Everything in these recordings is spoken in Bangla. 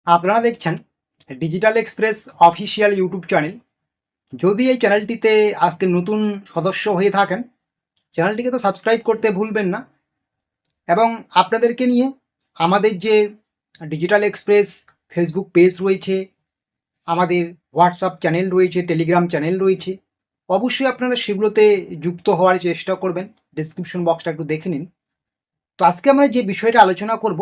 আপনারা দেখছেন digital express official YouTube channel. যদি এই চ্যানেলটিতে আজকে নতুন সদস্য হয়ে থাকেন, চ্যানেলটিকে তো সাবস্ক্রাইব করতে ভুলবেন না। এবং আপনাদেরকে নিয়ে আমাদের যে ডিজিটাল এক্সপ্রেস ফেসবুক পেজ রয়েছে, আমাদের হোয়াটসঅ্যাপ চ্যানেল রয়েছে, টেলিগ্রাম চ্যানেল রয়েছে, অবশ্যই আপনারা সেগুলোতে যুক্ত হওয়ার চেষ্টা করবেন। ডিসক্রিপশন বক্সটা একটু দেখে নিন। তো আজকে আমরা যে বিষয়টা আলোচনা করব,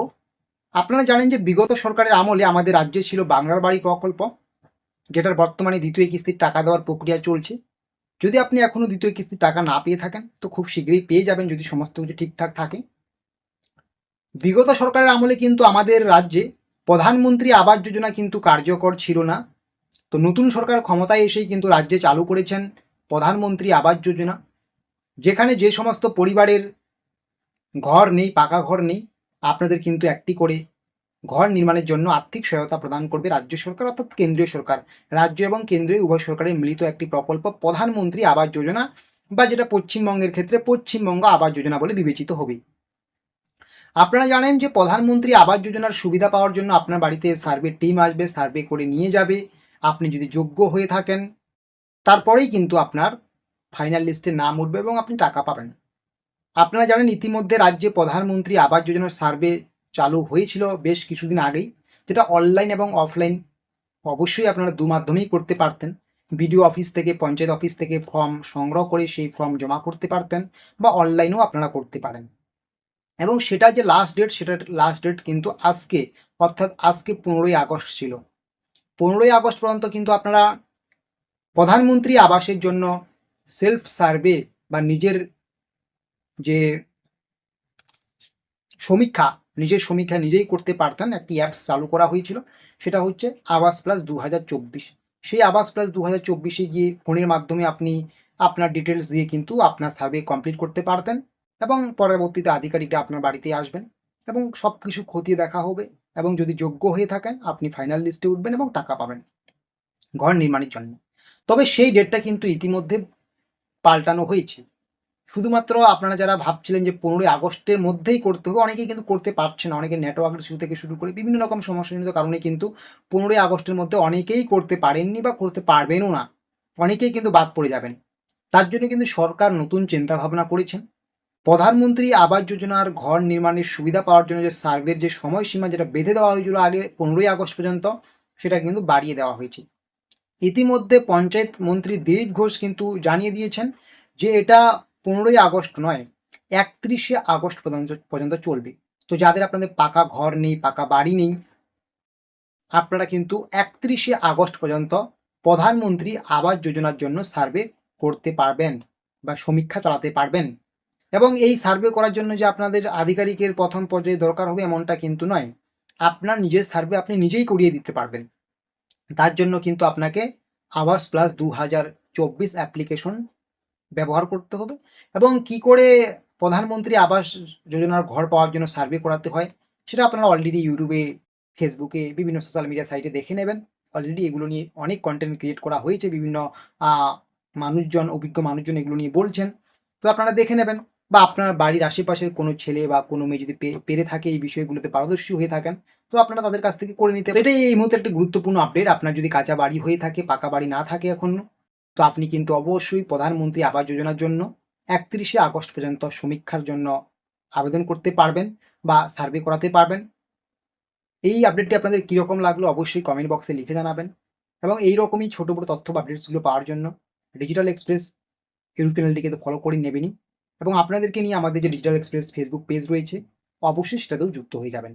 আপনারা জানেন যে বিগত সরকারের আমলে আমাদের রাজ্যে ছিল বাংলার বাড়ি প্রকল্প, যেটার বর্তমানে দ্বিতীয় কিস্তির টাকা দেওয়ার প্রক্রিয়া চলছে। যদি আপনি এখনও দ্বিতীয় কিস্তির টাকা না পেয়ে থাকেন, তো খুব শীঘ্রই পেয়ে যাবেন যদি সমস্ত কিছু ঠিকঠাক থাকে। বিগত সরকারের আমলে কিন্তু আমাদের রাজ্যে প্রধানমন্ত্রী আবাস যোজনা কিন্তু কার্যকর ছিল না। তো নতুন সরকার ক্ষমতায় এসেই কিন্তু রাজ্যে চালু করেছেন প্রধানমন্ত্রী আবাস যোজনা, যেখানে যে সমস্ত পরিবারের ঘর নেই, পাকা ঘর নেই, আপনাদের কিন্তু একটি করে ঘর নির্মাণের জন্য আর্থিক সহায়তা প্রদান করবে রাজ্য সরকার, অর্থাৎ কেন্দ্রীয় সরকার। রাজ্য এবং কেন্দ্রীয় উভয় সরকারের মিলিত একটি প্রকল্প প্রধানমন্ত্রী আবাস যোজনা, বা যেটা পশ্চিমবঙ্গের ক্ষেত্রে পশ্চিমবঙ্গ আবাস যোজনা বলে বিবেচিত হবে। আপনারা জানেন যে প্রধানমন্ত্রী আবাস যোজনার সুবিধা পাওয়ার জন্য আপনার বাড়িতে সার্ভে টিম আসবে, সার্ভে করে নিয়ে যাবে। আপনি যদি যোগ্য হয়ে থাকেন, তারপরেই কিন্তু আপনার ফাইনাল লিস্টে নাম উঠবে এবং আপনি টাকা পাবেন। আপনারা জানেন ইতিমধ্যে রাজ্যে প্রধানমন্ত্রী আবাস যোজনার সার্ভে চালু হয়েছিল বেশ কিছুদিন আগেই, যেটা অনলাইন এবং অফলাইন অবশ্যই আপনারা দু মাধ্যমেই করতে পারতেন। বিডিও অফিস থেকে, পঞ্চায়েত অফিস থেকে ফর্ম সংগ্রহ করে সেই ফর্ম জমা করতে পারতেন, বা অনলাইনেও আপনারা করতে পারেন। এবং সেটা যে লাস্ট ডেট, সেটার লাস্ট ডেট কিন্তু আজকে, অর্থাৎ আজকে 15ই আগস্ট ছিল। 15ই আগস্ট পর্যন্ত কিন্তু আপনারা প্রধানমন্ত্রী আবাসের জন্য সেলফ সার্ভে বা নিজের যে সমীক্ষা, নিজের সমীক্ষা নিজেই করতে পারতেন। একটি অ্যাপস চালু করা হয়েছিল, সেটা হচ্ছে আবাস প্লাস 2024। সেই আবাস প্লাস 2024-এ গিয়ে ফোনের মাধ্যমে আপনি আপনার ডিটেলস দিয়ে কিন্তু আপনার সার্ভে কমপ্লিট করতে পারতেন, এবং পরবর্তীতে আধিকারিকরা আপনার বাড়িতে আসবেন এবং সব কিছু খতিয়ে দেখা হবে। এবং যদি যোগ্য হয়ে থাকেন, আপনি ফাইনাল লিস্টে উঠবেন এবং টাকা পাবেন ঘর নির্মাণের জন্য। তবে সেই ডেটটা কিন্তু ইতিমধ্যে পাল্টানো হয়েছে। শুধুমাত্র আপনারা যারা ভাবছিলেন যে 15ই আগস্টের মধ্যেই করতে হবে, অনেকেই কিন্তু করতে পারছে না। অনেকে নেটওয়ার্কের ইস্যু থেকে শুরু করে বিভিন্ন রকম সমস্যাজনিত কারণে কিন্তু 15ই আগস্টের মধ্যে অনেকেই করতে পারেননি বা করতে পারবেনও না। অনেকেই কিন্তু বাদ পড়ে যাবেন। তার জন্য কিন্তু সরকার নতুন চিন্তাভাবনা করেছেন। প্রধানমন্ত্রী আবাস যোজনার ঘর নির্মাণের সুবিধা পাওয়ার জন্য যে সার্ভের যে সময়সীমা, যেটা বেঁধে দেওয়া হয়েছিল আগে 15ই আগস্ট পর্যন্ত, সেটা কিন্তু বাড়িয়ে দেওয়া হয়েছে। ইতিমধ্যে পঞ্চায়েত মন্ত্রী দিলীপ ঘোষ কিন্তু জানিয়ে দিয়েছেন যে এটা 15ই আগস্ট নয়, 31শে আগস্ট পর্যন্ত চলবে। তো যাদের আপনাদের পাকা ঘর নেই, পাকা বাড়ি নেই, আপনারা কিন্তু 31শে আগস্ট পর্যন্ত প্রধানমন্ত্রী আবাস যোজনার জন্য সার্ভে করতে পারবেন বা সমীক্ষা চালাতে পারবেন। এবং এই সার্ভে করার জন্য যে আপনাদের আধিকারিকের প্রথম পর্যায়ে দরকার হবে এমনটা কিন্তু নয়। আপনার নিজের সার্ভে আপনি নিজেই করিয়ে দিতে পারবেন। তার জন্য কিন্তু আপনাকে আবাস প্লাস 2024 অ্যাপ্লিকেশন ব্যবহার করতে হবে। এবং কি করে প্রধানমন্ত্রী আবাস যোজনার ঘর পাওয়ার জন্য সার্ভে করাতে হয়, সেটা আপনারা অলরেডি ইউটিউবে, ফেসবুকে, বিভিন্ন সোশ্যাল মিডিয়া সাইটে দেখে নেবেন। অলরেডি এগুলো নিয়ে অনেক কন্টেন্ট ক্রিয়েট করা হয়েছে, বিভিন্ন মানুষজন, অভিজ্ঞ মানুষজন এগুলো নিয়ে বলছেন। তো আপনারা দেখে নেবেন, বা আপনার বাড়ির আশেপাশের কোনো ছেলে বা কোনো মেয়ে যদি পেরে থাকে, এই বিষয়গুলোতে পারদর্শী হয়ে থাকেন, তো আপনারা তাদের কাছ থেকে করে নিতে। এটাই এই মুহূর্তে একটি গুরুত্বপূর্ণ আপডেট। আপনার যদি কাঁচা বাড়ি হয়ে থাকে, পাকা বাড়ি না থাকে এখন, তো আপনি কিন্তু অবশ্যই প্রধানমন্ত্রী আবাস যোজনার জন্য 31শে আগস্ট পর্যন্ত সমীক্ষার জন্য আবেদন করতে পারবেন বা সার্ভে করাতে পারবেন। এই আপডেটটি আপনাদের কীরকম লাগলো অবশ্যই কমেন্ট বক্সে লিখে জানাবেন। এবং এই রকমই ছোটো বড়ো তথ্য বা আপডেটসগুলো পাওয়ার জন্য ডিজিটাল এক্সপ্রেস ইউটিউব চ্যানেলটিকে তো ফলো করে নেবেনই, এবং আপনাদেরকে নিয়ে আমাদের যে ডিজিটাল এক্সপ্রেস ফেসবুক পেজ রয়েছে, অবশ্যই সেটাতেও যুক্ত হয়ে যাবেন।